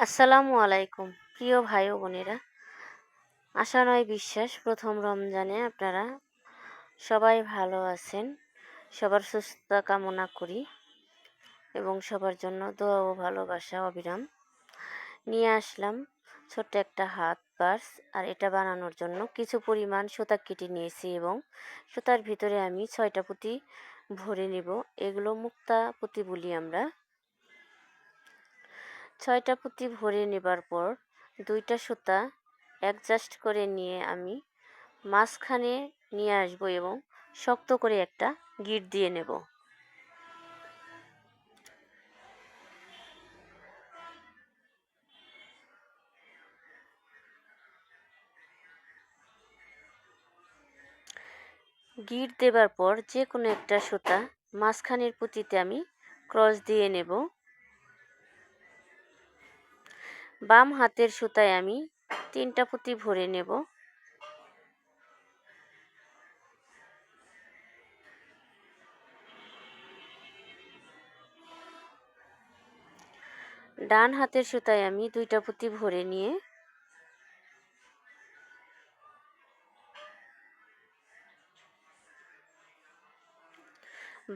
আসসালামু আলাইকুম প্রিয় ভাই ও বোনেরা। আশা নয় বিশ্বাস প্রথম রমজানে আপনারা সবাই ভালো আছেন। সবার সুস্থতা কামনা করি এবং সবার জন্য দোয়া ও ভালোবাসা অবিরাম। নিয়ে আসলাম ছোট্ট একটা হাত পার্স, আর এটা বানানোর জন্য কিছু পরিমাণ সুতা কেটে নিয়েছি এবং সুতার ভিতরে আমি 6টা পুঁতি ভরে নেব। এগুলো মুক্তা পুঁতি বলি আমরা। 6টা পুঁতি ভরে নেবার পর 2টা সুতা অ্যাডজাস্ট করে নিয়ে আমি মাঝখানে নিয়ে আসবো এবং শক্ত করে একটা গিঁট দিয়ে নেব। গিঁট দেবার পর যে কোনো একটা সুতা মাঝখানের পুঁতিতে আমি ক্রস দিয়ে নেব। বাম হাতের সুতায় আমি 3টা পুঁতি ভরে নেব। ডান হাতের সুতায় আমি 2টা পুঁতি ভরে নিয়ে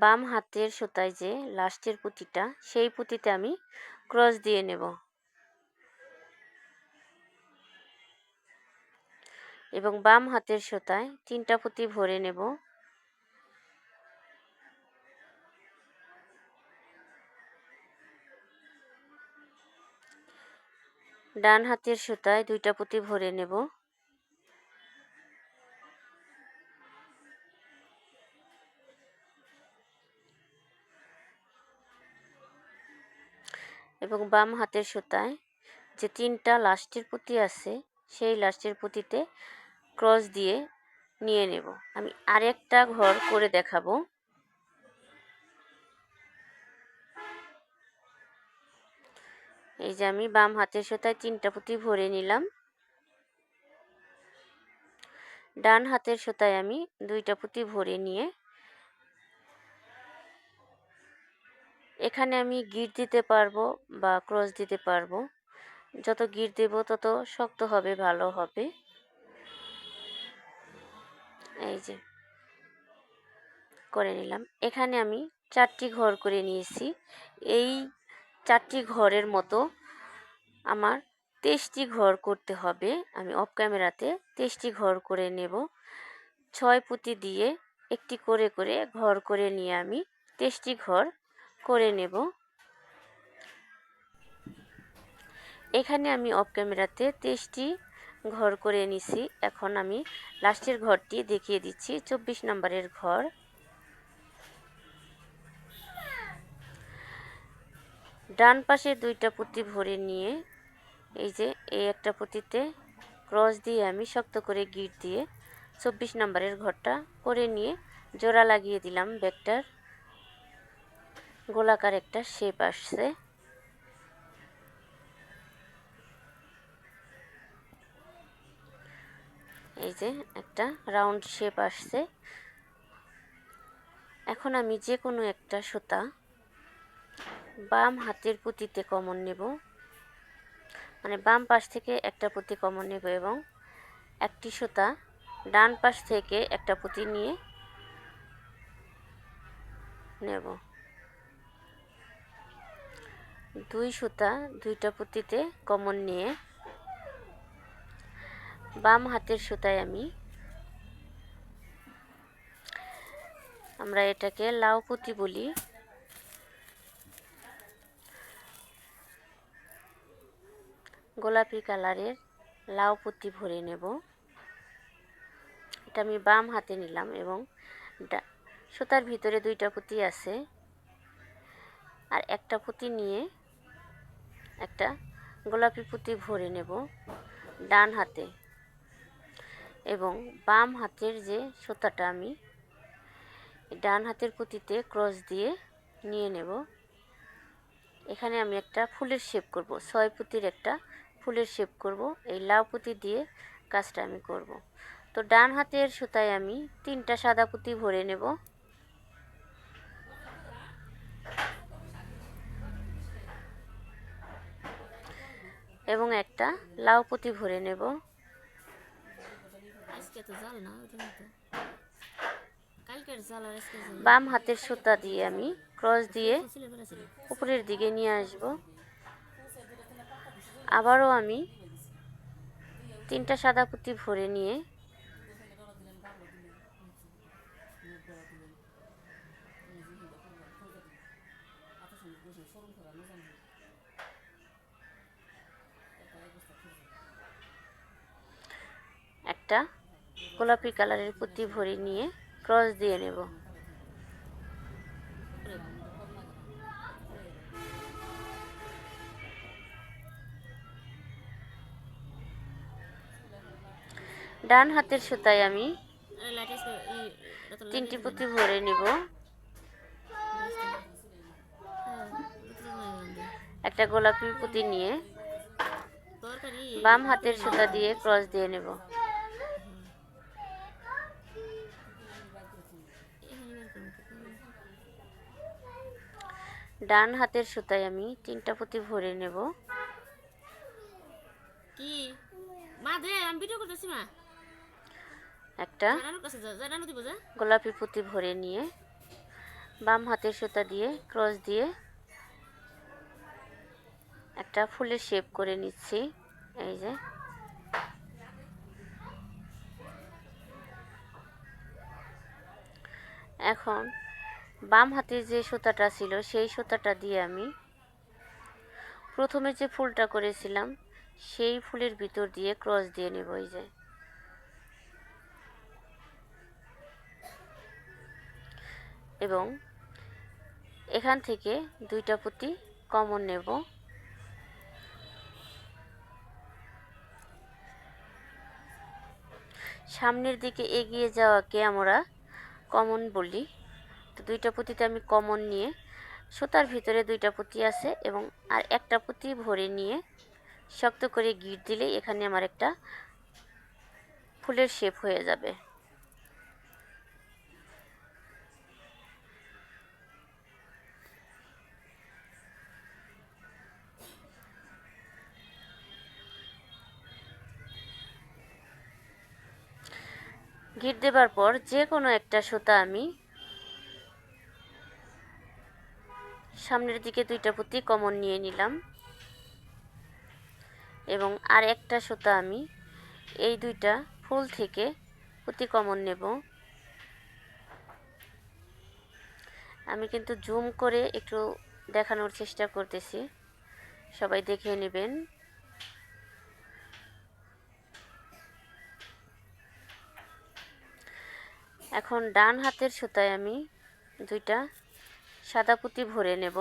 বাম হাতের সুতায় যে লাস্টের পুঁতিটা, সেই পুঁতিতে আমি ক্রস দিয়ে নেব এবং বাম হাতের সুতায় 3টা পুঁতি ভরে নেব। ডান হাতের সুতায় 2টা পুঁতি ভরে নেব। এবং বাম হাতের সুতায় যে 3টা লাস্টের পুঁতি আছে, সেই লাস্টের পুঁতিতে ক্রস দিয়ে নিয়ে নেব। আমি আরেকটা ঘর করে দেখাবো। এই যে আমি বাম হাতের সুতায় 3টা পুঁতি ভরে নিলাম। ডান হাতের সুতায় আমি 2টা পুঁতি ভরে নিয়ে এখানে আমি গিঁট দিতে পারবো বা ক্রস দিতে পারবো। যত গিঁট দেব তত শক্ত হবে, ভালো হবে। এই যে করে নিলাম। এখানে আমি 4টি ঘর করে নিয়েছি। এই 4টি ঘরের মতো আমার 23টি ঘর করতে হবে। আমি অফ ক্যামেরাতে 23টি ঘর করে নেব। 6 পুঁতি দিয়ে একটি করে করে ঘর করে নিয়ে আমি 23টি ঘর করে নেব। এখানে আমি অফ ক্যামেরাতে 23টি ঘর করে নিছি। এখন আমি লাস্টের ঘরটি দেখিয়ে দিচ্ছি, 24 নম্বরের ঘর। ডান পাশে 2টা পুঁতি ভরে নিয়ে এই যে এই একটা পুঁতিতে ক্রস দিয়ে আমি শক্ত করে গিঁট দিয়ে 24 নম্বরের ঘরটা করে নিয়ে জোড়া লাগিয়ে দিলাম। ব্যাগটার গোলাকার একটা শেপ আসছে। এই যে একটা রাউন্ড শেপ আসছে। এখন আমি যে কোনো একটা সুতা বাম হাতের পুঁতিতে কমন নেব, মানে বাম পাশ থেকে একটা পুঁতি কমন নেব এবং একটি সুতা ডান পাশ থেকে একটা পুঁতি নিয়ে নেব। 2 সুতা 2টা পুঁতিতে কমন নিয়ে বাম হাতের সুতায় আমরা এটাকে লাউ পুঁতি বলি, গোলাপি কালারের লাউ পুঁতি ভরে নেব। এটা আমি বাম হাতে নিলাম এবং সুতার ভিতরে 2টা পুঁতি আছে, আর একটা পুঁতি নিয়ে একটা গোলাপি পুঁতি ভরে নেব ডান হাতে এবং বাম হাতের যে সুতাটা আমি ডান হাতের পুঁতিতে ক্রস দিয়ে নিয়ে নেব। এখানে আমি একটা ফুলের শেপ করব, 6 পুঁতির একটা ফুলের শেপ করব। এই লাউ পুঁতি দিয়ে কাজটা আমি করব। তো ডান হাতের সুতায় আমি 3টা সাদা পুঁতি ভরে নেব। এবং একটা লাউ পুঁতি ভরে নেব। বাম হাতের সুতা দিয়ে আমি ক্রস দিয়ে উপরের দিকে নিয়ে আসব। আবারও আমি 3টা সাদা পুঁতি ভরে নিয়ে একটা গোলাপি কালারের পুঁতি ভরে নিয়ে ক্রস দিয়ে নেব। ডান হাতের সুতায় আমি 3টি পুঁতি ভরে নেব। একটা গোলাপি পুঁতি নিয়ে বাম হাতের সুতা দিয়ে ক্রস দিয়ে নেব। ডান হাতের সুতায় আমি 3টা পুঁতি ভরে নেব। একটা গোলাপি পুঁতি ভরে নিয়ে বাম হাতের সুতা দিয়ে ক্রস দিয়ে একটা ফুলের শেপ করে নিচ্ছি। এই যে এখন বাম হাতে যে সুতাটা ছিল সেই সুতাটা দিয়ে আমি প্রথমে যে ফুলটা করেছিলাম সেই ফুলের ভিতর দিয়ে ক্রস দিয়ে নেব। এই যে এবং এখান থেকে 2টা পুঁতি কমন নেব। সামনের দিকে এগিয়ে যাওয়াকে আমরা কমন বলি। তো 2টা পুঁতিতে আমি কমন নিয়ে সুতার ভিতরে 2টা পুঁতি আছে এবং আর একটা পুঁতি ভরে নিয়ে শক্ত করে গিট দিলে এখানে আমার একটা ফুলের শেপ হয়ে যাবে। গিট দেবার পর যে কোনো একটা সুতা আমি সামনের দিকে 2টা পুঁতি কমন নিয়ে নিলাম এবং আর একটা সুতা আমি এই 2টা ফুল থেকে পুঁতি কমন নেব। আমি কিন্তু জুম করে একটু দেখানোর চেষ্টা করতেছি, সবাই দেখে নেবেন। এখন ডান হাতের সুতায় আমি 2টা সাদা পুঁতি ভরে নেব।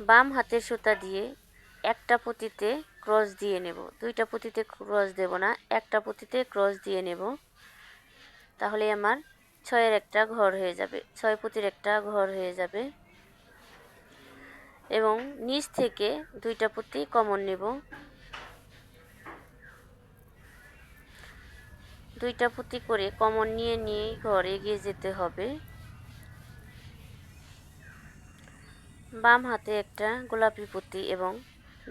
বাম হাতের সুতা দিয়ে একটা পুঁতিতে ক্রস দিয়ে নেব। 2টা পুঁতিতে ক্রস দেব না, একটা পুঁতিতে ক্রস দিয়ে নেব। তাহলে আমার 6-এর একটা ঘর হয়ে যাবে, 6 পুঁতির একটা ঘর হয়ে যাবে। এবং নিচ থেকে 2টা পুঁতি কমন নেব। 2টা পুঁতি করে কমন নিয়ে নিয়ে ঘর এগিয়ে যেতে হবে। বাম হাতে একটা গোলাপি পুঁতি এবং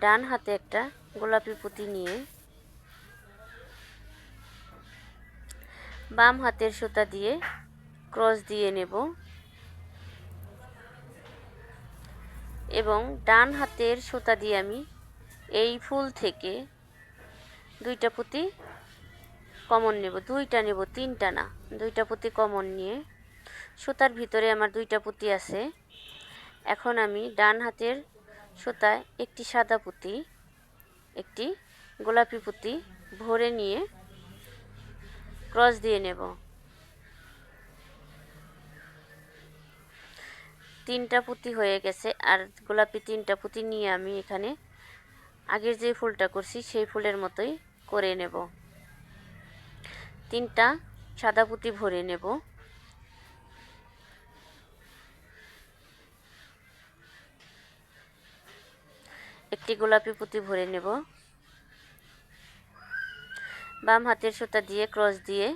ডান হাতে একটা গোলাপি পুঁতি নিয়ে বাম হাতের সুতা দিয়ে ক্রস দিয়ে নেব এবং ডান হাতের সুতা দিয়ে আমি এই ফুল থেকে 2টা পুঁতি কমন নেব। 2টা নেব, 3টা না, 2টা পুঁতি কমন নিয়ে সুতার ভিতরে আমার 2টা পুঁতি আছে। এখন আমি ডান হাতের সুতায় একটি সাদা পুঁতি, একটি গোলাপি পুঁতি ভরে নিয়ে ক্রস দিয়ে নেব। 3টা পুঁতি হয়ে গেছে আর গোলাপি 3টা পুঁতি নিয়ে আমি এখানে আগের যে ফুলটা করছি সেই ফুলের মতোই করে নেব। 3টা সাদা পুঁতি ভরে নেব। একটি গোলাপি পুঁতি ভরে নেব। বাম হাতের সুতা দিয়ে ক্রস দিয়ে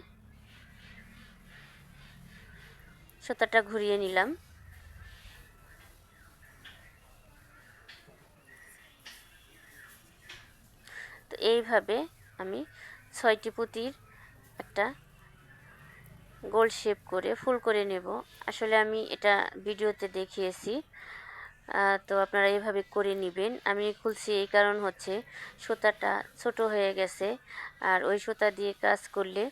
সুতাটা ঘুরিয়ে নিলাম। তো এইভাবে আমি 6টি পুঁতির একটা গোল শেপ করে ফুল করে নেব। আসলে আমি এটা ভিডিওতে দেখিয়েছি, তো আপনারা এইভাবে করে নেবেন। আমি খুলছি এই কারণ হচ্ছে সুতাটা ছোট হয়ে গেছে, আর ওই সুতা দিয়ে কাজ করলে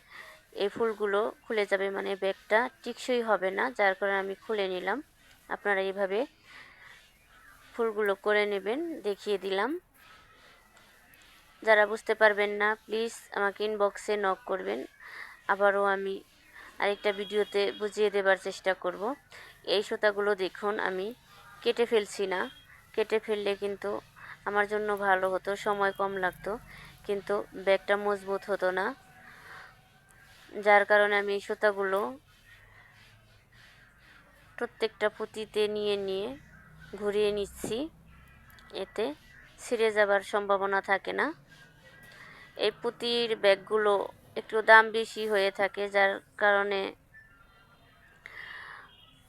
এই ফুলগুলো খুলে যাবে, মানে ব্যাগটা টিকসই হবে না, যার কারণে আমি খুলে নিলাম। আপনারা এইভাবে ফুলগুলো করে নেবেন, দেখিয়ে দিলাম। যারা বুঝতে পারবেন না প্লিজ আমাকে ইনবক্সে নক করবেন, আবারও আমি আরেকটা ভিডিওতে বুঝিয়ে দেবার চেষ্টা করব। এই সুতাগুলো দেখুন আমি কেটে ফেলছি না, কেটে ফেললে কিন্তু আমার জন্য ভালো হতো, সময় কম লাগতো, কিন্তু ব্যাগটা মজবুত হতো না, যার কারণে আমি এই সুতাগুলো প্রত্যেকটা পুঁতিতে নিয়ে নিয়ে ঘুরিয়ে নিচ্ছি, এতে ছিঁড়ে যাবার সম্ভাবনা থাকে না। এই পুঁতির ব্যাগগুলো একটু দাম বেশি হয়ে থাকে, যার কারণে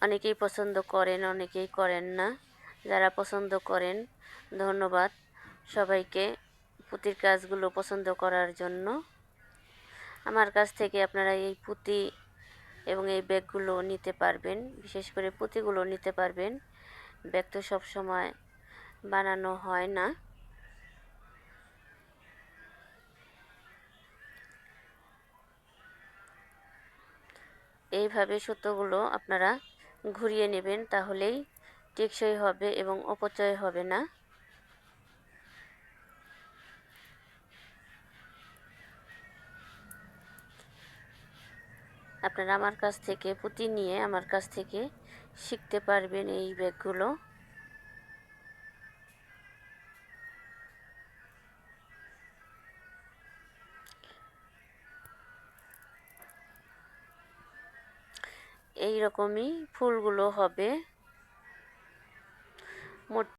অনেকেই পছন্দ করেন, অনেকেই করেন না। যারা পছন্দ করেন ধন্যবাদ সবাইকে পুঁতির কাজগুলো পছন্দ করার জন্য। আমার কাছ থেকে আপনারা এই পুঁতি এবং এই ব্যাগগুলো নিতে পারবেন, বিশেষ করে পুঁতিগুলো নিতে পারবেন। ব্যাগ তো সবসময় বানানো হয় না। এইভাবে সুতোগুলো আপনারা ঘুরিয়ে নেবেন, তাহলেই টেকসই হবে এবং অপচয় হবে না। আপনারা আমার কাছ থেকে পুঁতি নিয়ে আমার কাছ থেকে শিখতে পারবেন এই ব্যাগগুলো। এই রকমই ফুলগুলো হবে। মোট